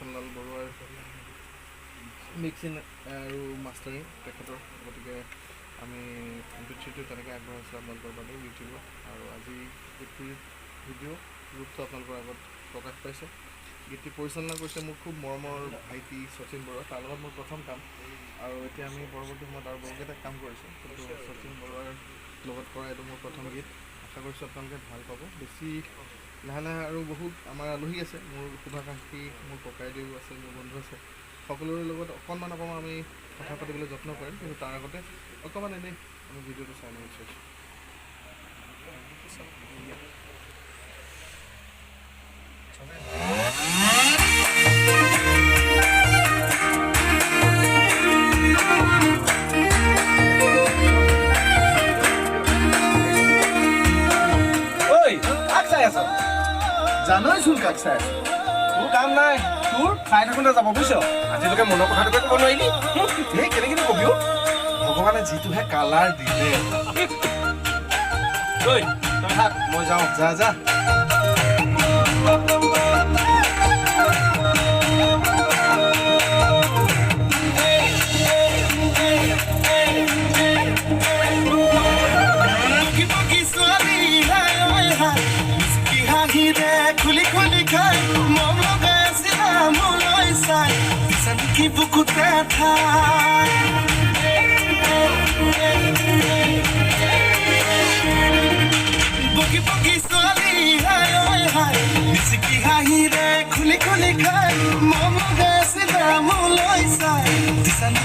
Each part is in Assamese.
লোচনলাল বৰুৱাৰ মিক্সিং আৰু মাষ্টাৰিং তেখেতৰ গতিকে আমি MP3টো তেনেকৈ আগবঢ়াইছোঁ আপোনালোকৰ বাবে ইউটিউবত আৰু আজি গীতটিৰ ভিডিঅ' ৰূপটো আপোনালোকৰ আগত প্ৰকাশ পাইছে। গীতটি পৰিচালনা কৰিছে মোৰ খুব মৰমৰ ভাইটি শচীন বৰুৱা, তাৰ লগত মোৰ প্ৰথম কাম আৰু এতিয়া আমি পৰৱৰ্তী সময়ত আৰু বহুকেইটা কাম কৰিছোঁ, কিন্তু শচীন বৰুৱাৰ লগত কৰা এইটো মোৰ প্ৰথম গীত। আশা কৰিছোঁ আপোনালোকে ভাল পাব। বেছি লাহে লাহে আৰু বহুত আমাৰ আলহী আছে, মোৰ শুভাকাংক্ষী, মোৰ ককাইদেউ আছে, মোৰ বন্ধু আছে, সকলোৰে লগত অকণমান আমি কথা পাতিবলৈ যত্ন কৰিম, কিন্তু তাৰ আগতে অকণমান এনেই আমি ভিডিঅ'টো চাই ল'ব বিচাৰিছোঁ। জানইচোন কাক চাই আছো, তোৰ কাম নাই, তোৰ খাই থাকোঁতে যাব বুজিছ। আজিলৈকে মনৰ কথাটোকে ক'ব নোৱাৰিলি, এই কেনেকৈ কবি অ'? ভগৱানে যিটোহে কালাৰ দিলে। তই থাক, মই যাওঁ। যা যা। খুলি খুলি খাই মম লগাইছিল মোলৈ চাই কি বুকুতে ঠাই বকি বকি ছোৱালী হাই ঐ হাই মিচিকি হাঁহিৰে খুলি খুলি খাই মম লগাইছিল মোলৈ চাই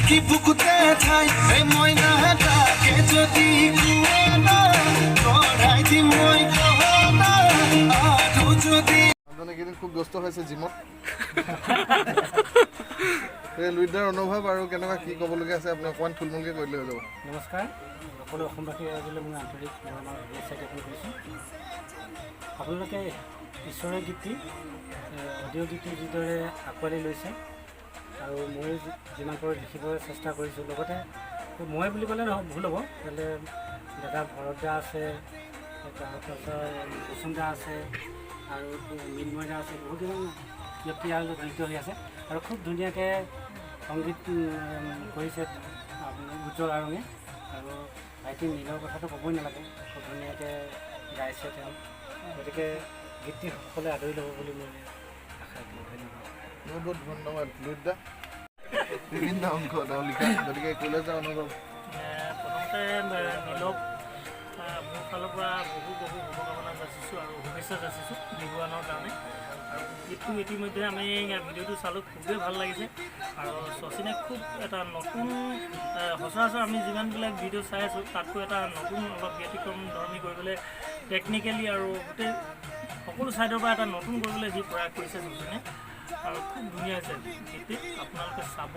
কি বুকুতে ঠাই এই মইনা তাকে যদি কঢ়াই দিম মই এইকেইদিন খুব ব্যস্ত হৈছে জিমত। এই লুইদাৰ অনুভৱ আৰু কেনেকুৱা কি ক'বলগীয়া আছে আপুনি অকণমান থুলমূলকৈ কৈ দিলে হৈ যাব। নমস্কাৰ, সকলো অসমবাসীৰ আজিলৈ মই আন্তৰিক শুভেচ্ছা জ্ঞাপন কৰিছোঁ। আপোনালোকে ঈশ্বৰৰ গীতটি অডিঅ' গীতটি যিদৰে আঁকোৱালি লৈছে আৰু মই যিমান পাৰোঁ লিখিবলৈ চেষ্টা কৰিছোঁ, লগতে মই বুলি ক'লে নহয় ভুল হ'ব, ক'লে দাদা ভৰত দা আছে, তাৰপাছত কুসুম দা আছে আৰু মৃন্ময় দা আছে, বহুকেইজন ব্যক্তি আৰু জড়িত হৈ আছে আৰু খুব ধুনীয়াকৈ সংগীত কৰিছে উজ্জ্বল আৰঙে। আৰু ভাইটি নীলৰ কথাটো ক'বই নালাগে, খুব ধুনীয়াকৈ গাইছে তেওঁ। গতিকে গীতটি সকলোৱে আদৰি ল'ব বুলি মই আশা কৰিলোঁ। ধন্যবাদ। বহুত বহুত ধন্যবাদ লুইদা। বিভিন্ন অংশ তেওঁ লিখা, গতিকে ক'লে যাওঁ অনুভৱ। প্ৰথমতে নীলক মোৰ ফালৰ পৰা বহু শুভকামনা যাচিছোঁ আৰু শুভেচ্ছা যাচিছোঁ বিহুৱানৰ কাৰণে। আৰু গীতটো ইতিমধ্যে আমি ভিডিঅ'টো চালোঁ, খুবেই ভাল লাগিছে আৰু শচীনে খুব এটা নতুন, সচৰাচৰ আমি যিমানবিলাক ভিডিঅ' চাই আছোঁ তাতকৈ এটা নতুন অলপ ব্যতিক্ৰম ধৰ্মী কৰিবলৈ টেকনিকেলি আৰু গোটেই সকলো ছাইডৰ পৰা এটা নতুন কৰিবলৈ যি প্ৰয়াস কৰিছে শচীনে, আৰু খুব ধুনীয়া হৈছে গীতটি। আপোনালোকে চাব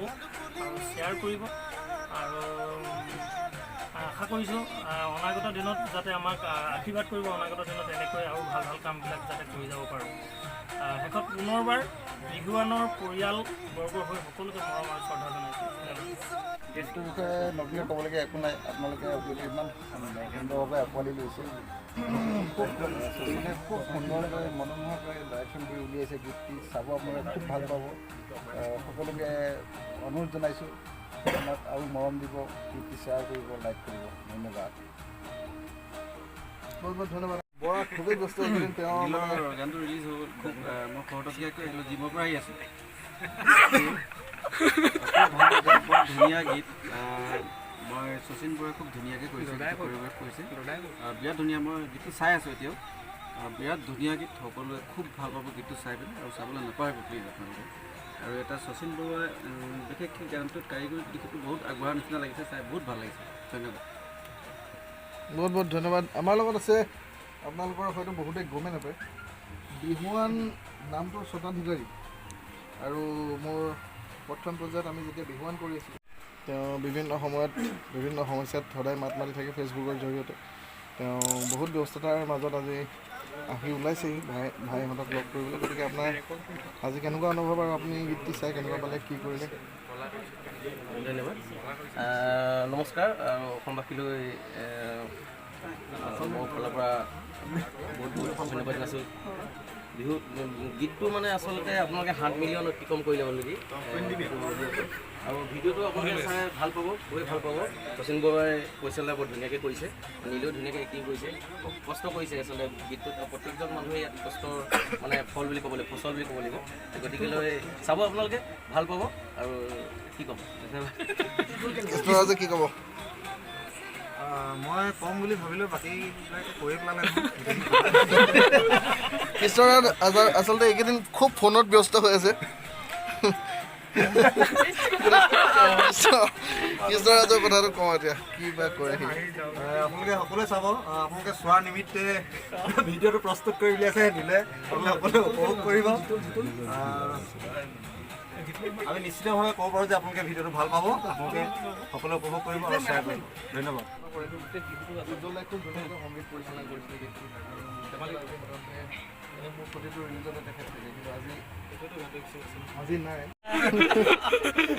আৰু শ্বেয়াৰ কৰিব আৰু আশা কৰিছোঁ অনাগত দিনত যাতে আমাক আশীৰ্বাদ কৰিব, অনাগত দিনত এনেকৈ আৰু ভাল ভাল কামবিলাক যাতে কৰি যাব পাৰোঁ। শেষত পুনৰবাৰ বিহুৱানৰ পৰিয়ালবৰ্গৰ হৈ সকলোকে মৰম আৰু শ্ৰদ্ধা জনাইছোঁ। গীতটোৰ বিষয়ে নতুনকৈ ক'বলগীয়া একো নাই, আপোনালোকে ইমান সুন্দৰভাৱে আঁকোৱালি লৈছে। শচীনে খুব সুন্দৰকৈ মনোমোহাকৈ ডাইৰেকশ্যন কৰি উলিয়াইছে গীতটি, চাব আপোনালোকে খুব ভাল পাব। সকলোকে অনুৰোধ জনাইছোঁ আপোনাক আৰু মৰম দিব, গীতটি শ্বেয়াৰ কৰিব, লাইক কৰিব। ধন্যবাদ। বহুত বহুত ধন্যবাদ। বৰা খুবেই ব্যস্ত এইকেইদিন, তেওঁ গানটো ৰিলিজ হ'ল খুব মই খৰতকীয়াকৈ আহিলোঁ, জিমৰ পৰা আহি আছোঁ। বৰ ধুনীয়া গীত, মই শচীন বৰাই খুব ধুনীয়াকৈ কৰিছে, কোৰিঅ'গ্ৰাফ কৰিছে, বিৰাট ধুনীয়া। মই গীতটো চাই আছোঁ এতিয়াও, বিৰাট ধুনীয়া গীত, সকলোৱে খুব ভাল পাব গীতটো চাই পিনে আৰু চাবলৈ নাপাহৰিব প্লিজ আপোনালোকে। আৰু এটা শচীন বৰুৱাই বিশেষকৈ গানটোত কাৰিকৰী দিশটো বহুত আগবঢ়াৰ নিচিনা লাগিছে, চাই বহুত ভাল লাগিছে। ধন্যবাদ। বহুত বহুত ধন্যবাদ। আমাৰ লগত আছে, আপোনালোকৰ হয়তো বহুতে গমেই নাপায়, বিহুৱান নামটোৰ স্বত্বাধিকাৰী আৰু মোৰ প্ৰথম পৰ্যায়ত আমি যেতিয়া বিহুৱান কৰি আছিলোঁ, তেওঁ বিভিন্ন সময়ত বিভিন্ন সমস্যাত সদায় মাত মাতি থাকে ফেচবুকৰ জৰিয়তে। তেওঁ বহুত ব্যস্ততাৰ মাজত আজি আহি ওলাইছেহি ভাইহঁতক লগ কৰিবলৈ। গতিকে আপোনাৰ আজি কেনেকুৱা অনুভৱ আৰু আপুনি গীতটি চাই কেনেকুৱা পালে, কি কৰিলে? ধন্যবাদ। নমস্কাৰ। অসমবাসীলৈ মোৰ ফালৰ পৰা বহুত বহুত ধন্যবাদ জনাইছোঁ বিহু গীতটো মানে আচলতে আপোনালোকে 7 মিলিয়ন অতিক্ৰম কৰিলে অলৰেডি আৰু ভিডিঅ'টো আপোনালোকে চাই ভাল পাব, গৈ ভাল পাব। শচীন বৰুৱাই পৰিচালনা বৰ ধুনীয়াকৈ কৰিছে, নীলেও ধুনীয়াকৈ এক্টিং কৰিছে, খুব কষ্ট কৰিছে আচলতে গীতটোত। প্ৰত্যেকজন মানুহে ইয়াত কষ্টৰ মানে ফল বুলি ক'ব লাগিব, ফচল বুলি ক'ব লাগিব। গতিকেলৈ চাব আপোনালোকে, ভাল পাব। আৰু কি ক'ম কৃষ্ণৰাজে কি ক'ব? মই কম বুলি ভাবিলোঁ, বাকী কৈয়ে পেলালে কৃষ্ণৰাজ আচলতে এইকেইদিন খুব ফোনত ব্যস্ত হৈ আছে। কৃষ্ণৰাজৰ কথাটো কওঁ এতিয়া, কি বা কৰে সি। আপোনালোকে সকলোৱে চাব, আপোনালোকে চোৱাৰ নিমিত্তে ভিডিঅ'টো প্ৰস্তুত কৰি উলিয়াইছে দিলে, আপোনালোকে সকলোৱে উপভোগ কৰিব। আমি নিশ্চিতভাৱে ক'ব পাৰোঁ যে আপোনালোকে ভিডিঅ'টো ভাল পাব, আপোনালোকে সকলোৱে উপভোগ কৰিব আৰু শ্বেয়াৰ কৰিব। ধন্যবাদ। উজ্জ্বলে খুব ধুনীয়াকৈ সংগীত পৰিচালনা কৰিছিলে গীতটো। মোৰ প্ৰতিটো ৰিলিজতে তেখেত থাকে, কিন্তু আজি নাই।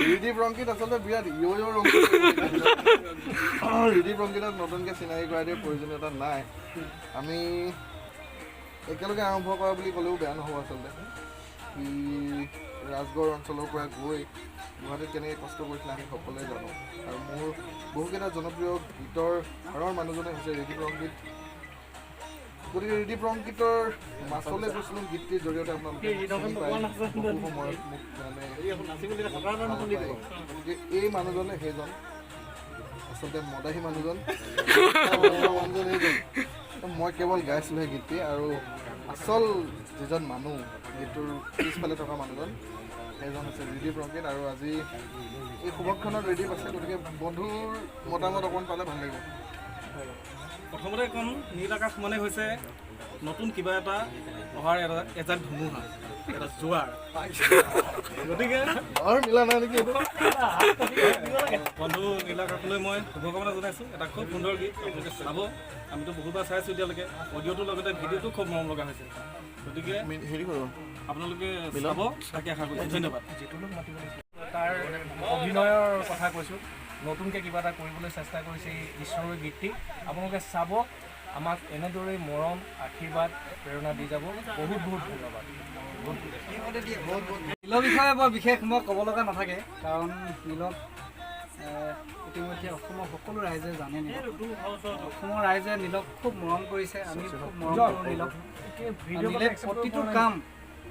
ৰিদীপ ৰংকিত আচলতে বিৰাট ৰংকিত। ৰিদীপ ৰংকিতক নতুনকৈ চিনাকি কৰাই দিয়াৰ প্ৰয়োজনীয়তা নাই। আমি একেলগে আৰম্ভ কৰা বুলি ক'লেও বেয়া নহ'ব আচলতে। সি ৰাজগড় অঞ্চলৰ পৰা গৈ গুৱাহাটীত কেনেকৈ কষ্ট কৰিছিলে আমি সকলোৱে জানো। আৰু মোৰ বহুকেইটা জনপ্ৰিয় গীতৰ আঁৰৰ মানুহজনে হৈছে ৰিদীপ ৰংকিত। গতিকে ৰিদীপ ৰংকিতৰ মাছলৈ গৈছিলোঁ গীতটিৰ জৰিয়তে আপোনালোকে চিনি পায় বহু সময়ত মোক মানে। গতিকে এই মানুহজনে সেইজন আচলতে মদাহী মানুহজন সেইজন। মই কেৱল গাইছিলোঁহে গীতটি, আৰু আচল যিজন মানুহ গীতটোৰ পিছফালে থকা মানুহজন সেইজন হৈছে ৰিদীপ ৰংকিত। আৰু আজি এই শুভক্ষণত ৰিদীপ আছে, গতিকে বন্ধুৰ মতামত অকণমান পালে ভাল লাগিব। প্ৰথমতে এখন নীল আকাশ মানে হৈছে নতুন কিবা এটা অহাৰ এজাক ধুমুহা, এটা জোৱাৰ। গতিকে মিলা নাই নেকি এইটো? বন্ধু নীল আকাশলৈ মই শুভকামনা জনাইছোঁ। এটা খুব সুন্দৰ গীত, আপোনালোকে চাব। আমিতো বহুবাৰ চাইছোঁ এতিয়ালৈকে, অডিঅ'টোৰ লগতে ভিডিঅ'টো খুব মৰম লগা হৈছে। গতিকে হেৰি কৰোঁ, আপোনালোকে চাব, তাকে আশা কৰিছোঁ। ধন্যবাদ। তাৰ অভিনয়ৰ কথা কৈছোঁ, নতুনকৈ কিবা এটা কৰিবলৈ চেষ্টা কৰিছে এই ঈশ্বৰৰ গীতটি। আপোনালোকে চাব, আমাক এনেদৰে মৰম, আশীৰ্বাদ, প্ৰেৰণা দি যাব। বহুত বহুত ধন্যবাদ। নীলৰ বিষয়ে বৰ বিশেষ মই ক'ব লগা নাথাকে, কাৰণ নীলক ইতিমধ্যে অসমৰ সকলো ৰাইজে জানে। অসমৰ ৰাইজে নীলক খুব মৰম কৰিছে, আমি খুব মৰম কৰোঁ নীলক। নীলে প্ৰতিটো কাম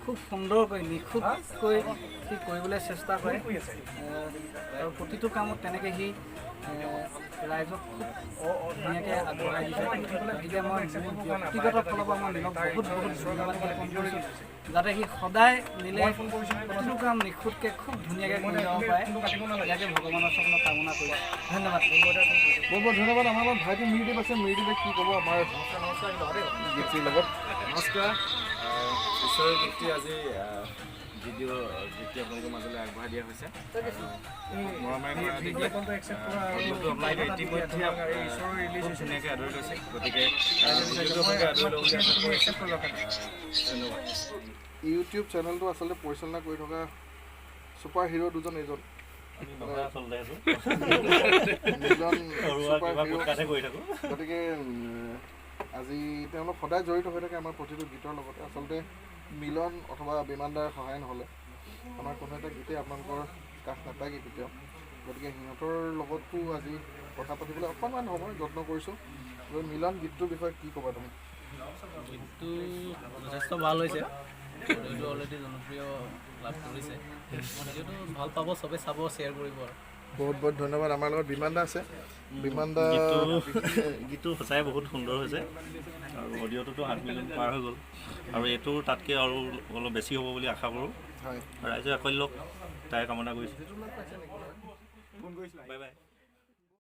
খুব সুন্দৰকৈ নিখুঁতকৈ সি কৰিবলৈ চেষ্টা কৰে, আৰু প্ৰতিটো কামত তেনেকৈ সি ৰাইজক খুব ধুনীয়াকৈ আগবঢ়াই দিছে। গতিকে মই ব্যক্তিগত ফালৰ পৰা মই নীলক বহুত বহুত ধন্যবাদ জ্ঞাপন কৰিছোঁ, যাতে সি সদায় নীলে প্ৰতিটো কাম নিখুঁতকৈ খুব ধুনীয়াকৈ কৰি যাব পাৰে। ইয়াকে ভগৱানৰ চৰণত কামনা কৰিছোঁ। ধন্যবাদ। বহুত বহুত ধন্যবাদ। আমাৰ লগত ভাইটি মৃদীপ আছে। মৃদীপে কি ক'ব আমাৰ গীতটিৰ লগত? নমস্কাৰ। ঈশ্বৰৰ গীতটি আজি ভিডিঅ' গীতটি আপোনালোকৰ মাজলৈ আগবঢ়াই দিয়া হৈছে। মৰমেৰে আপোনালোকে ইতিমধ্যে ধুনীয়াকৈ আদৰি লৈছে, গতিকে ধন্যবাদ। ইউটিউব চেনেলটো আচলতে পৰিচালনা কৰি থকা ছুপাৰ হিৰো দুজন, এইজন গতিকে আজি তেওঁলোক সদায় জড়িত হৈ থাকে আমাৰ প্ৰতিটো গীতৰ লগতে। আচলতে মিলন অথবা বিমানদাৰ সহায় নহ'লে আমাৰ কোনো এটা গীতেই আপোনালোকৰ কাষ নাপায়গৈ কেতিয়াও। গতিকে সিহঁতৰ লগতো আজি কথা পাতিবলৈ অকণমান সময় যত্ন কৰিছোঁ। মিলন, গীতটোৰ বিষয়ে কি ক'বা তুমি? গীতটো যথেষ্ট ভাল হৈছে, ভিডিঅ'টো অলৰেডি জনপ্ৰিয় লাভ কৰিছে। ভিডিঅ'টো ভাল পাব, চবেই চাব, শ্বেয়াৰ কৰিব। আৰু বহুত বহুত ধন্যবাদ। আমাৰ লগত বিমানদা আছে। বিমানদা গীতটো সঁচাই বহুত সুন্দৰ হৈছে, আৰু অডিঅ'টোতো 7 মিলিয়ন পাৰ হৈ গ'ল, আৰু এইটো তাতকৈ আৰু অলপ বেছি হ'ব বুলি আশা কৰোঁ। হয়, ৰাইজে আঁকোৱালি লওক, তাই কামনা কৰিছোঁ। Bye bye.